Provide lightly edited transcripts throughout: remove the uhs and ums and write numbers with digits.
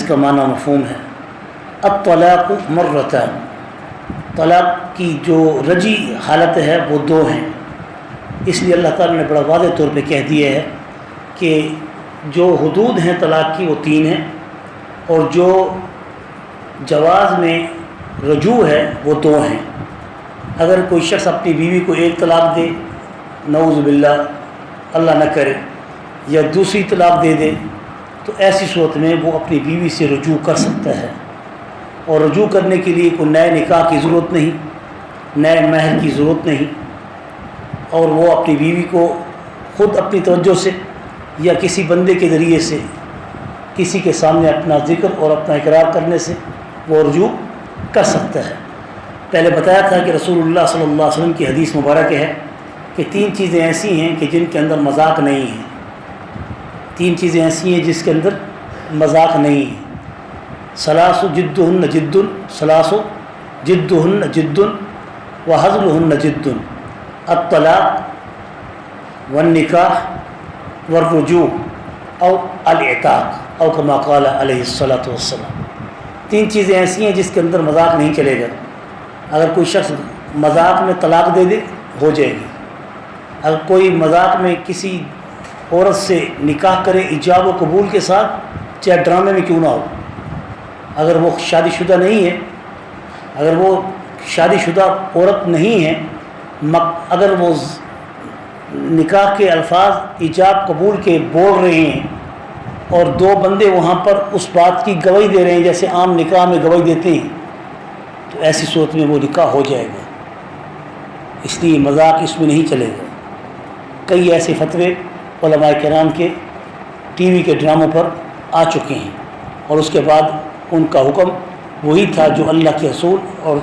کا معنی مفہوم ہے۔ الطلاق مرتان، طلاق کی جو رجی حالت ہے وہ دو ہیں، اس لیے اللہ تعالیٰ نے بڑا واضح طور پہ کہہ دیا ہے کہ جو حدود ہیں طلاق کی وہ 3 ہیں، اور جو جواز میں رجوع ہے وہ 2 ہیں۔ اگر کوئی شخص اپنی بیوی کو ایک طلاق دے، نعوذ باللہ اللہ نہ کرے، یا دوسری طلاق دے دے، تو ایسی صورت میں وہ اپنی بیوی سے رجوع کر سکتا ہے، اور رجوع کرنے کے لیے کوئی نئے نکاح کی ضرورت نہیں، نئے مہر کی ضرورت نہیں، اور وہ اپنی بیوی کو خود اپنی توجہ سے یا کسی بندے کے ذریعے سے کسی کے سامنے اپنا ذکر اور اپنا اقرار کرنے سے وہ رجوع کر سکتا ہے۔ پہلے بتایا تھا کہ رسول اللہ صلی اللہ علیہ وسلم کی حدیث مبارک ہے کہ 3 چیزیں ایسی ہیں کہ جن کے اندر مذاق نہیں ہے، 3 چیزیں ایسی ہیں جس کے اندر مذاق نہیں ہے۔ ثلاث جدہن جد، ثلاث جدہن جد وحزلہن جد، الطلاق والنکاح والرجوع او العتاق او کما قال علیہ الصلاۃ والسلام۔ 3 چیزیں ایسی ہیں جس کے اندر مذاق نہیں چلے گا۔ اگر کوئی شخص مذاق میں طلاق دے دے ہو جائے گی، اگر کوئی مذاق میں کسی عورت سے نکاح کرے ایجاب و قبول کے ساتھ، چاہے ڈرامے میں کیوں نہ ہو، اگر وہ شادی شدہ نہیں ہے، اگر وہ شادی شدہ عورت نہیں ہے، اگر وہ نکاح کے الفاظ ایجاب قبول کے بول رہے ہیں اور 2 بندے وہاں پر اس بات کی گواہی دے رہے ہیں جیسے عام نکاح میں گواہی دیتے ہیں، تو ایسی صورت میں وہ نکاح ہو جائے گا، اس لیے مذاق اس میں نہیں چلے گا۔ کئی ایسے فتوے علماء کرام کے ٹی وی کے ڈراموں پر آ چکے ہیں، اور اس کے بعد ان کا حکم وہی تھا جو اللہ کے رسول اور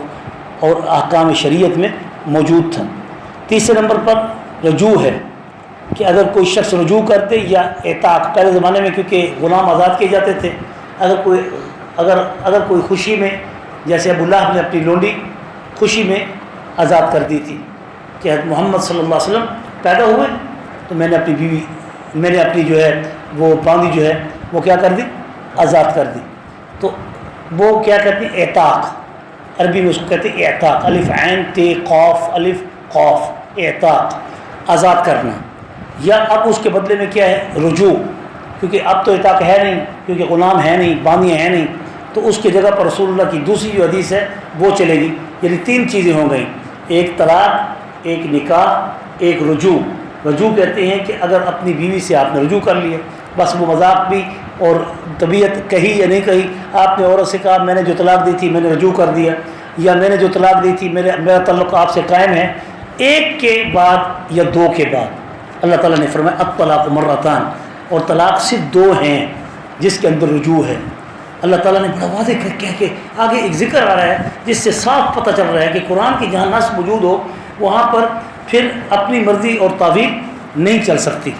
احکام شریعت میں موجود تھا۔ تیسرے نمبر پر رجوع ہے کہ اگر کوئی شخص رجوع کرتے یا اعتاق، پہلے زمانے میں کیونکہ غلام آزاد کیے جاتے تھے، اگر کوئی خوشی میں، جیسے ابو لہب نے اپنی لونڈی خوشی میں آزاد کر دی تھی کہ محمد صلی اللہ علیہ وسلم پیدا ہوئے تو میں نے اپنی جو ہے وہ باندی جو ہے وہ کیا کر دی، آزاد کر دی، تو وہ کیا کہتے ہیں اعتاق، عربی میں اس کو کہتے ہیں اعتاق، الف عین تے قاف الف قاف، اعتاق آزاد کرنا۔ یا اب اس کے بدلے میں کیا ہے، رجوع، کیونکہ اب تو اعتاق ہے نہیں، کیونکہ غلام ہے نہیں، باندیاں ہیں نہیں، تو اس کی جگہ پر رسول اللہ کی دوسری جو حدیث ہے وہ چلے گی۔ یعنی 3 چیزیں ہو گئیں، ایک طلاق، ایک نکاح، ایک رجوع۔ رجوع کہتے ہیں کہ اگر اپنی بیوی سے آپ نے رجوع کر لیا، بس وہ مذاق بھی اور طبیعت کہی یا نہیں کہی، آپ نے عورت سے کہا میں نے جو طلاق دی تھی میں نے رجوع کر دیا، یا میں نے جو طلاق دی تھی میرا تعلق آپ سے قائم ہے، ایک کے بعد یا 2 کے بعد۔ اللہ تعالیٰ نے فرمایا الطلاق مرتان، اور طلاق صرف 2 ہیں جس کے اندر رجوع ہے۔ اللہ تعالیٰ نے بڑا واضح کہہ کے آگے ایک ذکر آ رہا ہے جس سے صاف پتہ چل رہا ہے کہ قرآن کی جہاں نص موجود ہو وہاں پر پھر اپنی مرضی اور تعویل نہیں چل سکتی۔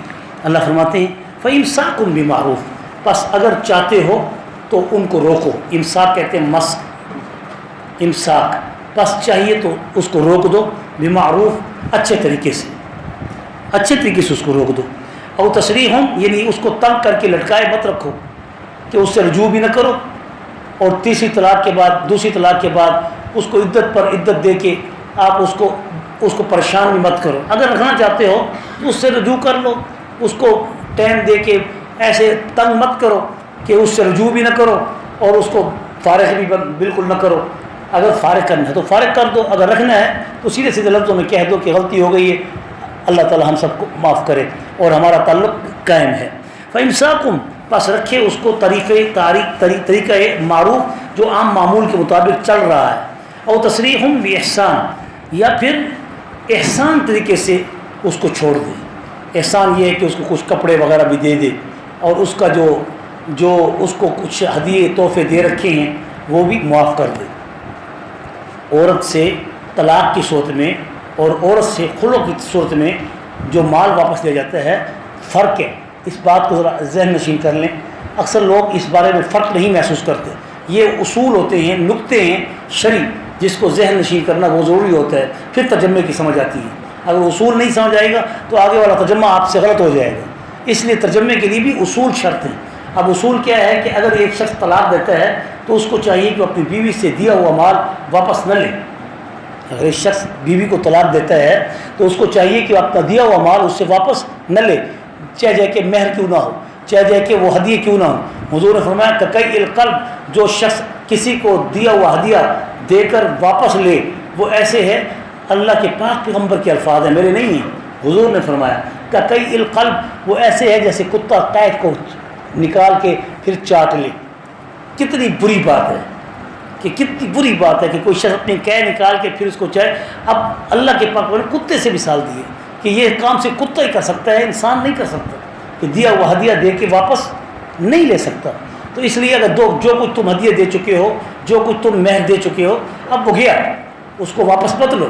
اللہ فرماتے ہیں فَإِمْسَاكُمْ بِمَعْرُوفٍ، بس اگر چاہتے ہو تو ان کو روکو۔ امساک کہتے ہیں مسک، امساک، بس چاہیے تو اس کو روک دو، بمعروف، اچھے طریقے سے اس کو روک دو۔ اور تشریحم، یعنی اس کو تنگ کر کے لٹکائے مت رکھو کہ اس سے رجوع بھی نہ کرو، اور تیسری طلاق کے بعد، دوسری طلاق کے بعد اس کو عدت پر عدت دے کے آپ اس کو پریشان بھی مت کرو۔ اگر رکھنا چاہتے ہو تو اس سے رجوع کر لو، اس کو ٹائم دے کے ایسے تنگ مت کرو کہ اس سے رجوع بھی نہ کرو اور اس کو فارغ بھی بالکل نہ کرو۔ اگر فارغ کرنا ہے تو فارغ کر دو، اگر رکھنا ہے تو سیدھے سیدھے لفظوں میں کہہ دو کہ غلطی ہو گئی ہے، اللہ تعالی ہم سب کو معاف کرے اور ہمارا تعلق قائم ہے۔ فَإِمْسَاكُمْ، پس رکھے اس کو طریقہ معروف جو عام معمول کے مطابق چل رہا ہے، اور تسریحم بِإِحْسَان، یا پھر احسان طریقے سے اس کو چھوڑ دے۔ احسان یہ ہے کہ اس کو کچھ کپڑے وغیرہ بھی دے دے، اور اس کا جو اس کو کچھ ہدیے تحفے دے رکھے ہیں وہ بھی معاف کر دے۔ عورت سے طلاق کی صورت میں اور عورت سے خلع کی صورت میں جو مال واپس لیا جاتا ہے، فرق ہے۔ اس بات کو ذرا ذہن نشین کر لیں، اکثر لوگ اس بارے میں فرق نہیں محسوس کرتے۔ یہ اصول ہوتے ہیں، نکتے ہیں شرعی، جس کو ذہن نشین کرنا وہ ضروری ہوتا ہے، پھر ترجمے کی سمجھ آتی ہے۔ اگر اصول نہیں سمجھ آئے گا تو آگے والا ترجمہ آپ سے غلط ہو جائے گا، اس لیے ترجمے کے لیے بھی اصول شرط ہیں۔ اب اصول کیا ہے کہ اگر ایک شخص طلاق دیتا ہے تو اس کو چاہیے کہ وہ اپنی بیوی سے دیا ہوا مال واپس نہ لے. اگر ایک شخص بیوی کو طلاق دیتا ہے تو اس کو چاہیے کہ وہ اپنا دیا ہوا مال اس سے واپس نہ لے، چاہے جائے کہ مہر کیوں نہ ہو، چاہے جائے کہ وہ ہدیے کیوں نہ ہو. حضور نے فرمایا کہ کئی القلب، جو شخص کسی کو دیا ہوا ہدیہ دے کر واپس لے وہ ایسے ہے، اللہ کے پاک پیغمبر کے الفاظ ہیں، میرے نہیں ہیں، حضور نے فرمایا کہ کئی القلب، وہ ایسے ہے جیسے کتا قید کو نکال کے پھر چاٹ لے. کتنی بری بات ہے، کہ کتنی بری بات ہے کہ کوئی شخص اپنی قید نکال کے پھر اس کو چاہے. اب اللہ کے پاک نے کتے سے مثال دی ہے کہ یہ کام سے کتا ہی کر سکتا ہے، انسان نہیں کر سکتا، کہ دیا ہوا ہدیہ دے کے واپس نہیں لے سکتا. تو اس لیے اگر جو کچھ تم ہدیہ دے چکے ہو، جو کچھ تم مہر دے چکے ہو، اب وہ گیا، اس کو واپس مت لو.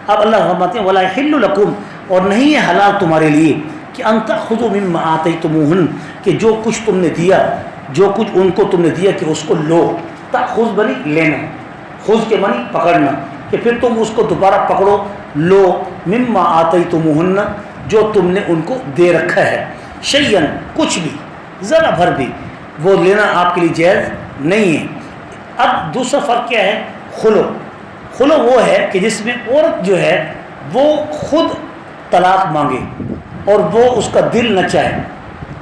اب اللہ فرماتے ہیں وَلَا يَحِلُّ لَكُمْ، اور نہیں ہے حلال تمہارے لیے کہ أَن تَأْخُذُوا مِمَّا آتَيْتُمُوهُنَّ، کہ جو کچھ تم نے دیا، جو کچھ ان کو تم نے دیا کہ اس کو لو. تأخذ بنی لینا، خذ کے معنی پکڑنا، کہ پھر تم اس کو دوبارہ پکڑو، لو. مما آتیتموہن، جو تم نے ان کو دے رکھا ہے. شیئن، کچھ بھی، ذرا بھر بھی وہ لینا آپ کے لیے جائز نہیں ہے. اب دوسرا فرق کیا ہے؟ خلو. خلو وہ ہے کہ جس میں عورت جو ہے وہ خود طلاق مانگے اور وہ اس کا دل نہ چاہے،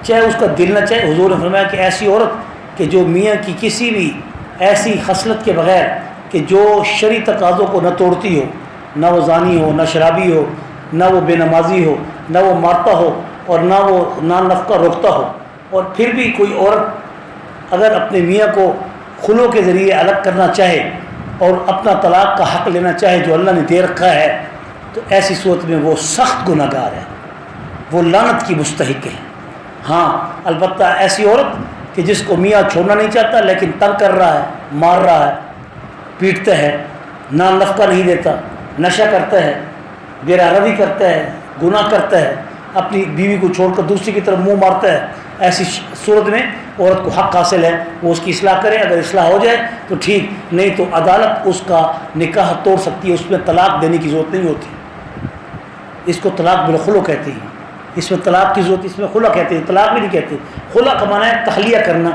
چاہے اس کا دل نہ چاہے. حضور نے فرمایا کہ ایسی عورت کہ جو میاں کی کسی بھی ایسی خصلت کے بغیر کہ جو شرعی تقاضوں کو نہ توڑتی ہو، نہ وہ زانی ہو، نہ شرابی ہو، نہ وہ بے نمازی ہو، نہ وہ مارتا ہو، اور نہ وہ نان نفقہ روکتا ہو، اور پھر بھی کوئی عورت اگر اپنے میاں کو خلو کے ذریعے الگ کرنا چاہے اور اپنا طلاق کا حق لینا چاہے جو اللہ نے دے رکھا ہے، تو ایسی صورت میں وہ سخت گناہ گار ہے، وہ لعنت کی مستحق ہے. ہاں البتہ ایسی عورت کہ جس کو میاں چھوڑنا نہیں چاہتا لیکن تنگ کر رہا ہے، مار رہا ہے، پیٹتا ہے، نان نفقہ نہیں دیتا، نشہ کرتا ہے، بے راغبی کرتا ہے، گناہ کرتا ہے، اپنی بیوی کو چھوڑ کر دوسری کی طرف منہ مارتا ہے، ایسی صورت میں عورت کو حق حاصل ہے وہ اس کی اصلاح کرے. اگر اصلاح ہو جائے تو ٹھیک، نہیں تو عدالت اس کا نکاح توڑ سکتی ہے، اس میں طلاق دینے کی ضرورت نہیں ہوتی. اس کو طلاق بالخلو کہتے ہیں، اس میں طلاق کی ضرورت، اس میں خلا کہتے ہیں، طلاق بھی نہیں کہتے. خلا کا معنی ہے تخلیہ کرنا،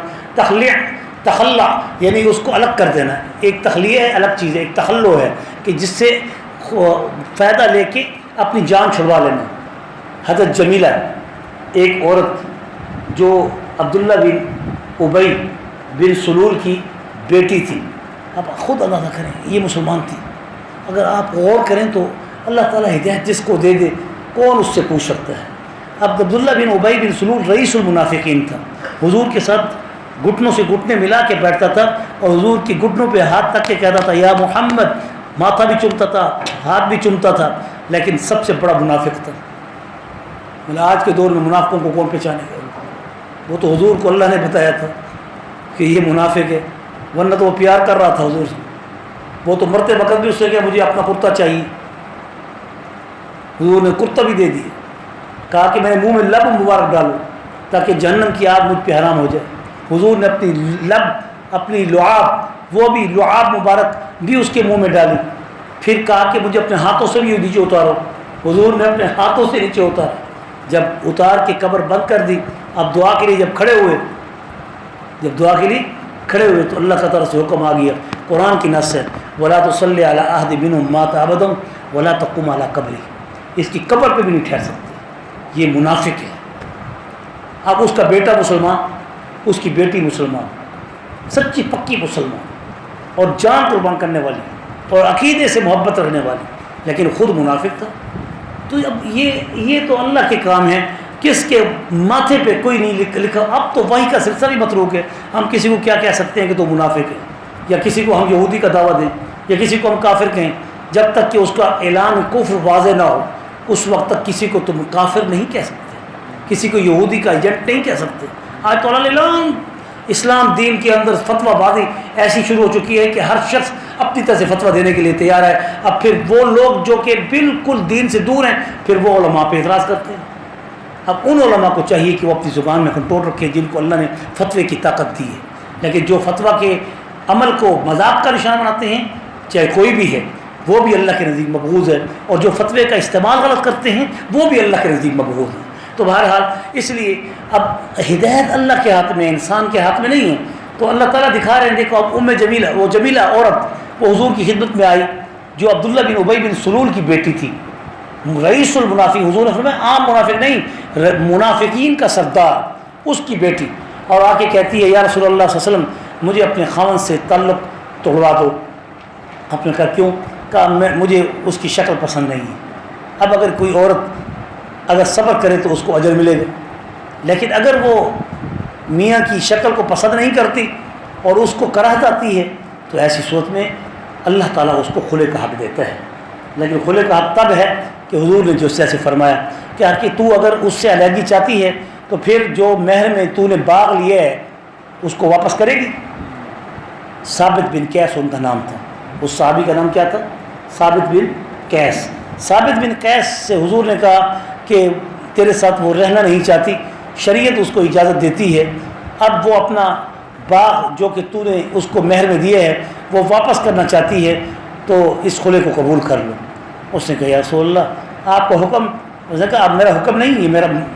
تخلع یعنی اس کو الگ کر دینا. ایک تخلیہ ہے، الگ چیز ہے، ایک تخلو ہے کہ جس سے فائدہ لے کے اپنی جان چھڑوا لینا. حضرت جمیلہ ایک عورت جو عبداللہ بن ابی بن سلول کی بیٹی تھی. اب خود اندازہ کریں یہ مسلمان تھی. اگر آپ غور کریں تو اللہ تعالیٰ ہدایت جس کو دے دے کون اس سے پوچھ سکتا ہے. اب عبداللہ بن ابی بن سلول رئیس المنافقین تھا، حضور کے ساتھ گھٹنوں سے گھٹنے ملا کے بیٹھتا تھا اور حضور کی گھٹنوں پہ ہاتھ رکھ کے کہتا تھا یا محمد. ماتھا بھی چومتا تھا، ہاتھ بھی چومتا تھا، لیکن سب سے بڑا منافق تھا. مطلب آج کے دور میں منافقوں کو کون پہچانے گا؟ وہ تو حضور کو اللہ نے بتایا تھا کہ یہ منافق ہے، ورنہ تو وہ پیار کر رہا تھا حضور سے. وہ تو مرتے وقت بھی اس سے کہا مجھے اپنا کرتا چاہیے. حضور نے کرتا بھی دے دیا، کہا کہ میں منہ میں لب مبارک ڈالوں تاکہ جہنم کی آگ مجھ پہ حرام ہو جائے. حضور نے اپنی لب، اپنی لعاب، وہ بھی لعاب مبارک بھی اس کے منہ میں ڈالی. پھر کہا کہ مجھے اپنے ہاتھوں سے بھی نیچے اتارو. حضور نے اپنے ہاتھوں سے نیچے اتارا. جب اتار کے قبر بند کر دی، اب دعا کے لیے جب کھڑے ہوئے تو اللہ کا طرف سے حکم آ گیا. قرآن کی نص ہے وَلَا تُصَلِّ عَلَىٰ أَحَدٍ مِّنْهُمْ مَاتَ أَبَدًا وَلَا تَقُمْ عَلَىٰ قَبْرِهِ. اس کی قبر پہ بھی نہیں ٹھہر سکتے، یہ منافق ہے. اب اس کا بیٹا مسلمان، اس کی بیٹی مسلمان، سچی پکی مسلمان اور جان قربان کرنے والی اور عقیدے سے محبت رکھنے والی، لیکن خود منافق تھا. تو اب یہ تو اللہ کے کام ہے، کس کے ماتھے پہ کوئی نہیں لکھا. اب تو وحی کا سلسلہ بھی متروک ہے. ہم کسی کو کیا کہہ سکتے ہیں کہ تو منافق ہے، یا کسی کو ہم یہودی کا دعویٰ دیں، یا کسی کو ہم کافر کہیں. جب تک کہ اس کا اعلان کفر واضح نہ ہو اس وقت تک کسی کو تم کافر نہیں کہہ سکتے، کسی کو یہودی کا ایجنٹ نہیں کہہ سکتے. آج تو اللہ اسلام دین کے اندر فتویٰ بازی ایسی شروع ہو چکی ہے کہ ہر شخص اپنی طرح سے فتویٰ دینے کے لیے تیار ہے. اب پھر وہ لوگ جو کہ بالکل دین سے دور ہیں پھر وہ علماء پہ اعتراض کرتے ہیں. اب ان علماء کو چاہیے کہ وہ اپنی زبان میں کنٹرول رکھیں جن کو اللہ نے فتوے کی طاقت دی ہے. لیکن جو فتویٰ کے عمل کو مذاق کا نشان بناتے ہیں چاہے کوئی بھی ہے وہ بھی اللہ کے نزدیک مبغوض ہے، اور جو فتوے کا استعمال غلط کرتے ہیں وہ بھی اللہ کے نزدیک مبغوض ہے. تو بہرحال اس لیے اب ہدایت اللہ کے ہاتھ میں، انسان کے ہاتھ میں نہیں ہے. تو اللہ تعالیٰ دکھا رہے ہیں، دیکھو اب جمیلہ، وہ جمیلہ عورت وہ حضور کی خدمت میں آئی، جو عبداللہ بن ابی بن سلول کی بیٹی تھی، رئیس المنافقین، حضور نے فرمایا عام منافق نہیں، منافقین کا سردار، اس کی بیٹی، اور آ کے کہتی ہے یا رسول اللہ صلی اللہ علیہ وسلم مجھے اپنے خاوند سے تعلق توڑوا دو. آپ نے کہا کیوں؟ کہا مجھے اس کی شکل پسند نہیں ہے. اب اگر کوئی عورت اگر صبر کرے تو اس کو اجر ملے گا، لیکن اگر وہ میاں کی شکل کو پسند نہیں کرتی اور اس کو کراہت آتی ہے تو ایسی صورت میں اللہ تعالیٰ اس کو خلے کا حق دیتا ہے. لیکن خلے کا حق تب ہے کہ حضور نے جو سے فرمایا کہ تو اگر اس سے علیحدگی چاہتی ہے تو پھر جو مہر میں تو نے باغ لیا ہے اس کو واپس کرے گی. ثابت بن قیس ان کا نام تھا، اس صحابی کا نام کیا تھا؟ ثابت بن قیس. ثابت بن قیس سے حضور نے کہا کہ تیرے ساتھ وہ رہنا نہیں چاہتی، شریعت اس کو اجازت دیتی ہے، اب وہ اپنا باغ جو کہ تو نے اس کو مہر میں دیا ہے وہ واپس کرنا چاہتی ہے تو اس خلے کو قبول کر لو. اس نے کہا یا رسول اللہ آپ کا حکم؟ اس نے کہا اب میرا حکم نہیں ہے،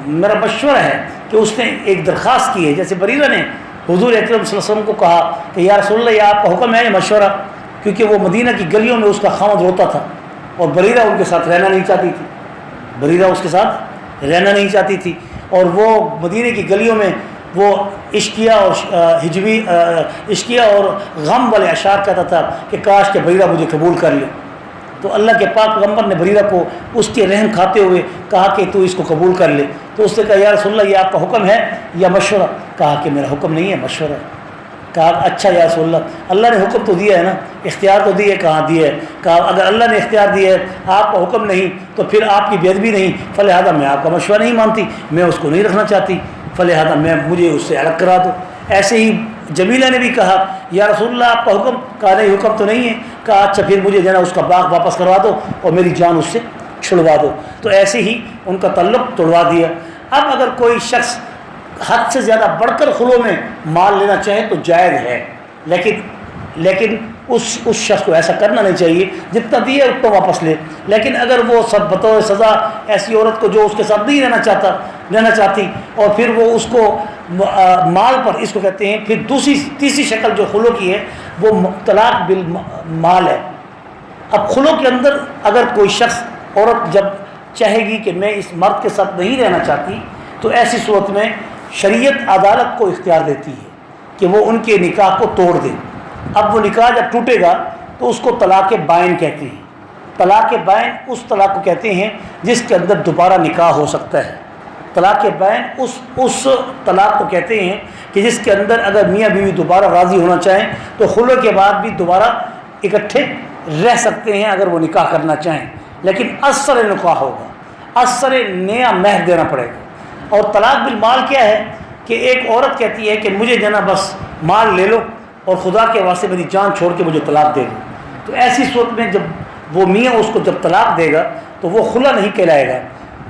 میرا مشورہ ہے. کہ اس نے ایک درخواست کی ہے، جیسے بریرہ نے حضور اکرم صلی اللہ علیہ وسلم کو کہا کہ یا رسول اللہ یہ آپ کا حکم ہے یا مشورہ؟ کیونکہ وہ مدینہ کی گلیوں میں اس کا خاوند روتا تھا اور بریرہ ان کے ساتھ رہنا نہیں چاہتی تھی، بریرہ اس کے ساتھ رہنا نہیں چاہتی تھی، اور وہ مدینہ کی گلیوں میں وہ عشقیہ اور غم والے اشعار کہتا تھا کہ کاش کہ بریرہ مجھے قبول کر لے. تو اللہ کے پاک پیغمبر نے بریرہ کو اس کے رحم کھاتے ہوئے کہا کہ تو اس کو قبول کر لے. تو اس نے کہا یا رسول اللہ یہ آپ کا حکم ہے یا مشورہ؟ کہا کہ میرا حکم نہیں ہے، مشورہ ہے. کہا اچھا یا رسول اللہ نے حکم تو دیا ہے نا، اختیار تو دی ہے. کہاں دیا ہے؟ کہا اگر اللہ نے اختیار دیا ہے، آپ کا حکم نہیں، تو پھر آپ کی بے ادبی نہیں، فلہذا میں آپ کا مشورہ نہیں مانتی، میں اس کو نہیں رکھنا چاہتی، فلہذا مجھے اس سے الگ کرا دو. ایسے ہی جمیلہ نے بھی کہا یا رسول اللہ آپ کا حکم؟ کہا نہیں حکم تو نہیں ہے. کہا اچھا پھر مجھے جو ہے نا اس کا باغ واپس کروا دو اور میری جان اس سے چھڑوا دو. تو ایسے ہی ان کا تعلق توڑوا دیا. اب اگر کوئی شخص حد سے زیادہ بڑھ کر خلو میں مال لینا چاہے تو جائز ہے، لیکن اس شخص کو ایسا کرنا نہیں چاہیے، جتنا دیا اتنا واپس لے. لیکن اگر وہ سب بطور سزا ایسی عورت کو جو اس کے ساتھ نہیں رہنا چاہتی اور پھر وہ اس کو مال پر، اس کو کہتے ہیں پھر تیسری شکل جو خلو کی ہے وہ طلاق بالمال ہے. اب خلو کے اندر اگر کوئی شخص عورت جب چاہے گی کہ میں اس مرد کے ساتھ نہیں رہنا چاہتی تو ایسی صورت میں شریعت عدالت کو اختیار دیتی ہے کہ وہ ان کے نکاح کو توڑ دے. اب وہ نکاح جب ٹوٹے گا تو اس کو طلاق بائن کہتے ہیں. طلاق بائن اس طلاق کو کہتے ہیں جس کے اندر دوبارہ نکاح ہو سکتا ہے. طلاق بائن اس طلاق کو کہتے ہیں کہ جس کے اندر اگر میاں بیوی دوبارہ راضی ہونا چاہیں تو خلوع کے بعد بھی دوبارہ اکٹھے رہ سکتے ہیں اگر وہ نکاح کرنا چاہیں، لیکن اثر نکاح ہوگا، اثر نیا مہر دینا پڑے گا. اور طلاق بالمال کیا ہے کہ ایک عورت کہتی ہے کہ مجھے جنا بس مال لے لو اور خدا کے واسطے میری جان چھوڑ کے مجھے طلاق دے دو. تو ایسی صورت میں جب وہ میاں اس کو جب طلاق دے گا تو وہ خلا نہیں کہلائے گا.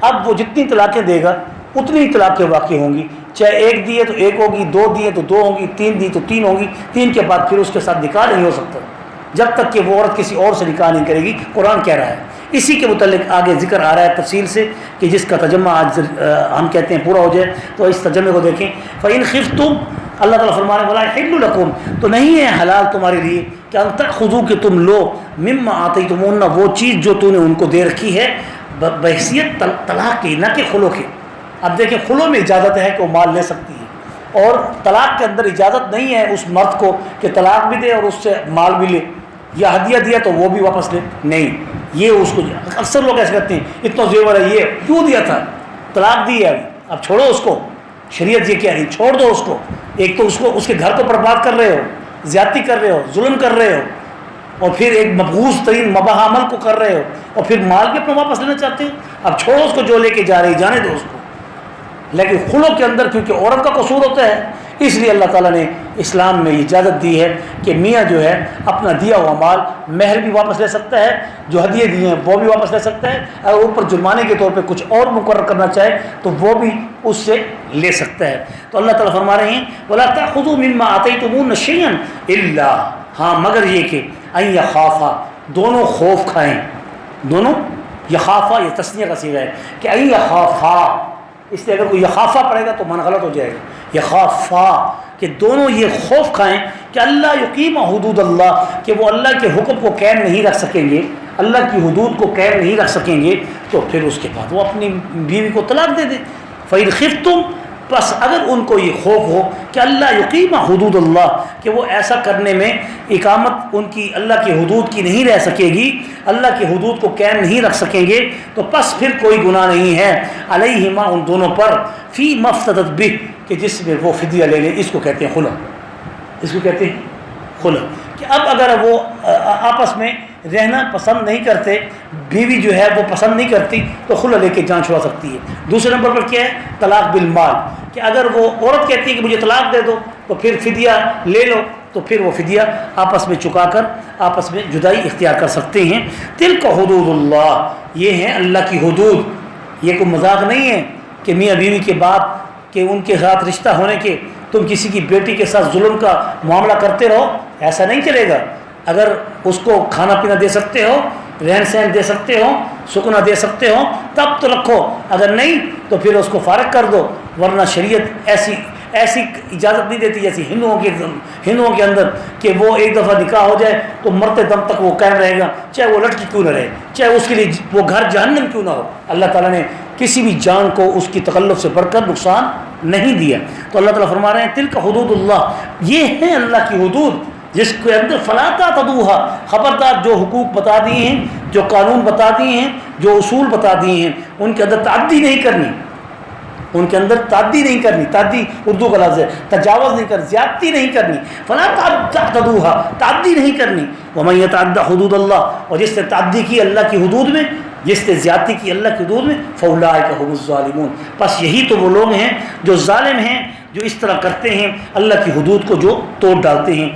اب وہ جتنی طلاقیں دے گا اتنی ہی طلاقیں واقع ہوں گی، چاہے ایک دیے تو ایک ہوگی، دو دیے تو دو ہوں گی، تین دی تو تین ہوں گی. تین کے بعد پھر اس کے ساتھ نکاح نہیں ہو سکتا جب تک کہ وہ عورت کسی اور سے نکاح نہیں کرے گی. قرآن کہہ رہا ہے. اسی کے متعلق آگے ذکر آ رہا ہے تفصیل سے کہ جس کا ترجمہ آج ہم کہتے ہیں پورا ہو جائے تو اس ترجمے کو دیکھیں. فَإِنْ خِفْتُمْ، اللہ تعالیٰ فرمانے والا حِلُّ لَكُمْ، تو نہیں ہے حلال تمہارے لیے کہ ان تأخذوا کہ تم لو مما آتیتموہن وہ چیز جو تو نے ان کو دے رکھی ہے بحیثیت طلاق کی، نہ کہ خلو کی. اب دیکھیں خلو میں اجازت ہے کہ وہ مال لے سکتی ہے اور طلاق کے اندر اجازت نہیں ہے اس مرد کو کہ طلاق بھی دے اور اس سے مال بھی لے، یا ہدیہ دیا تو وہ بھی واپس لے. نہیں، یہ اس کو اکثر لوگ ایسے کہتے ہیں اتنا زیور ہے، یہ کیوں دیا تھا؟ طلاق دی ہے، اب چھوڑو اس کو. شریعت یہ کہہ رہی چھوڑ دو اس کو. ایک تو اس کے گھر کو برباد کر رہے ہو، زیادتی کر رہے ہو، ظلم کر رہے ہو، اور پھر ایک مبغوض ترین مباح عمل کو کر رہے ہو، اور پھر مال بھی اپنا واپس لینا چاہتے ہو. اب چھوڑو اس کو، جو لے کے جا رہی جانے دو اس کو. لیکن خلو کے اندر کیونکہ عورت کا قصور ہوتا ہے اس لیے اللہ تعالیٰ نے اسلام میں اجازت دی ہے کہ میاں جو ہے اپنا دیا ہوا مال مہر بھی واپس لے سکتا ہے، جو ہدیے دیے ہیں وہ بھی واپس لے سکتا ہے، اگر اوپر جرمانے کے طور پہ کچھ اور مقرر کرنا چاہے تو وہ بھی اس سے لے سکتا ہے. تو اللہ تعالیٰ فرما رہے ہیں وَلَا تَأْخُذُوا مِمَّا آتَيْتُمُوهُنَّ شَيْئًا إِلَّا، ہاں مگر یہ کہ أَن يَخَافَا، دونوں خوف کھائیں. دونوں یخافا یہ تسنیہ کا صیغہ ہے کہ أَن يَخَافَا، اس لیے اگر کوئی یخافا پڑھے گا تو من غلط ہو جائے گا، یخافا کہ دونوں یہ خوف کھائیں کہ اللہ یقیم حدود اللہ، کہ وہ اللہ کے حکم کو قائم نہیں رکھ سکیں گے، اللہ کی حدود کو قائم نہیں رکھ سکیں گے، تو پھر اس کے بعد وہ اپنی بیوی کو طلاق دے دیں۔ فَإِنْ خِفْتُمْ، بس اگر ان کو یہ خوف ہو کہ اللہ یقیم حدود اللہ، کہ وہ ایسا کرنے میں اقامت ان کی اللہ کی حدود کی نہیں رہ سکے گی، اللہ کی حدود کو قائم نہیں رکھ سکیں گے، تو پس پھر کوئی گناہ نہیں ہے علیہما، ان دونوں پر، فی مفتدت بہ، کہ جس میں وہ فدیہ لے لیں۔ اس کو کہتے ہیں خلع، اس کو کہتے ہیں خلع، کہ اب اگر وہ آپس میں رہنا پسند نہیں کرتے، بیوی جو ہے وہ پسند نہیں کرتی، تو خلع لے کے جان چھڑا سکتی ہے۔ دوسرے نمبر پر کیا ہے؟ طلاق بالمال، کہ اگر وہ عورت کہتی ہے کہ مجھے طلاق دے دو، تو پھر فدیہ لے لو، تو پھر وہ فدیہ آپس میں چکا کر آپس میں جدائی اختیار کر سکتے ہیں۔ تلک حدود اللہ، یہ ہیں اللہ کی حدود، یہ کوئی مذاق نہیں ہے کہ میاں بیوی کے بعد کہ ان کے ساتھ رشتہ ہونے کے تم کسی کی بیٹی کے ساتھ ظلم کا معاملہ کرتے رہو، ایسا نہیں چلے گا۔ اگر اس کو کھانا پینا دے سکتے ہو، رہن سہن دے سکتے ہو، سکنا دے سکتے ہو، تب تو رکھو، اگر نہیں تو پھر اس کو فارغ کر دو، ورنہ شریعت ایسی اجازت نہیں دیتی جیسی ہندوؤں کے اندر کہ وہ ایک دفعہ نکاح ہو جائے تو مرتے دم تک وہ قائم رہے گا، چاہے وہ لڑکی کیوں نہ رہے، چاہے اس کے لیے وہ گھر جہنم کیوں نہ ہو۔ اللہ تعالیٰ نے کسی بھی جان کو اس کی تکلف سے بڑھ کر نقصان نہیں دیا۔ تو اللہ تعالیٰ فرما رہے ہیں تلک حدود اللہ، یہ ہیں اللہ کی حدود، جس کے اندر فلا تعتدوها، خبردار جو حقوق بتا دیے ہیں، جو قانون بتا دیے ہیں، جو اصول بتا دیے ہیں، ان کے اندر تعدی نہیں کرنی، ان کے اندر تعدی نہیں کرنی، تعدی اردو کا لفظ ہے، تجاوز نہیں کرنی، زیادتی نہیں کرنی، فلا تعتدوها، تعدی نہیں کرنی۔ ومن يتعد حدود اللہ، اور جس نے تعدی کی اللہ کی حدود میں، جس نے زیادتی کی اللہ کی حدود میں، فاولئک هم الظالمون، بس یہی تو وہ لوگ ہیں جو ظالم ہیں، جو اس طرح کرتے ہیں، اللہ کی حدود کو جو توڑ ڈالتے ہیں۔